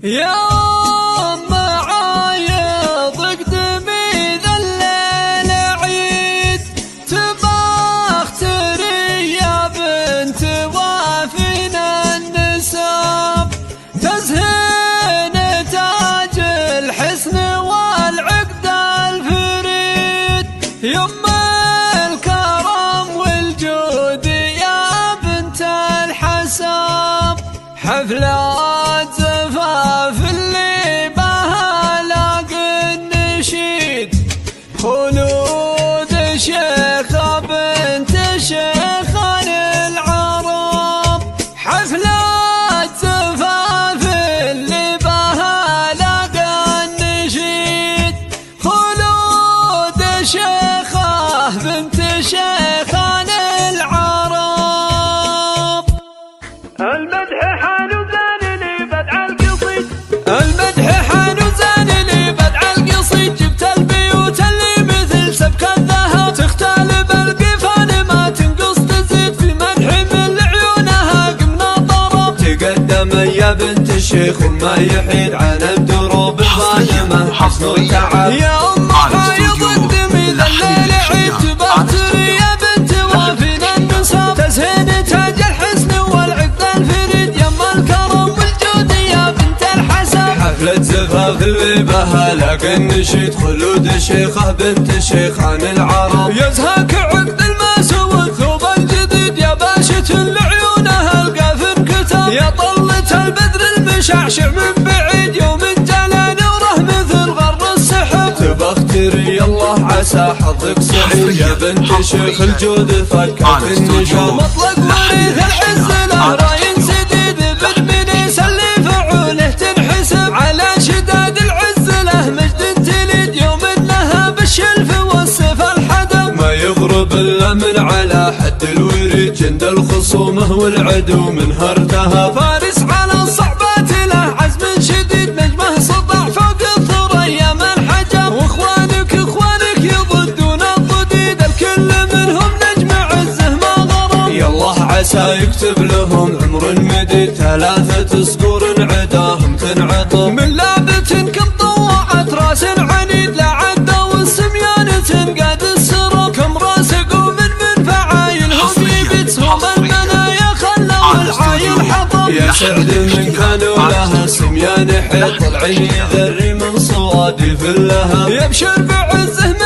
يوم معايض اقدمي ذا الليل عيد، تبختري يا بنت وافينا النساب، تزهين تاج الحسن والعقد الفريد، يم الكرم والجود يا بنت الحساب، حفلات زفاف اللي بها لاقي النشيد، خلود شيخة بنت شيخان العرب، حفلات زفاف اللي بها لاقي النشيد، خلود شيخة بنت شيخان العرب. المدح حان وزان لي بدع القصيد، المدح حان وزان لي بدع القصيد، جبت البيوت اللي مثل سبك الذهب، تختلب القفان ما تنقص تزيد، في مدح من عيونها قمنا ضرب، تقدم يا بنت الشيخ وما يحيد عن الدروب الظالمة حسن وتعب، يا أم حايض اقدمي ذا الليل عيد، تبختري يا بنت وافينا النساب، تزهين تاج الحسن والعقد الفريد، يم الكرم والجود يا بنت الحسن، حفلة زفاف اللي بها لاقي النشيد، خلود شيخة بنت شيخان العرب، يزهاك عقد الماس والثوب الجديد، يا باشة لعيونها القافن كتاب، يا طلة البدر المشعشع من بعيد، يوم جلى نوره مثل غر السحب، تبختري الله عسى حظك سعيد، يا بنت شيخ الجود فكت النجوم، مطلق وريث العز له راي سديد، بن منيس اللي فعوله تنحسب، على شداد العز له مجد تليد، يوم انها بالشلف والسيف الحدب، ما يضرب الا من على حد الوريد، جند الخصومه والعدو منها ارتهب، فارس على الصعبات له عزم شديد، نجمه سطع فوق الثريا من حجب، واخوانك يضدون الضديد، الكل منهم نجم عزه ما ضرب، يا الله عسى يكتب لهم عمر مديد، ثلاثة صقور عداهم تنعطب، من لابة كم طوعت راس عنيد، لا عدى والسميان تنقاد السرب، كم راس قوم من فعايلهم يبيد، سهم المنايا خلوا العايل حطب، يا سعد من كانوا لها سميان حيط، العين يذري من صوادف اللهب، يبشر بعزه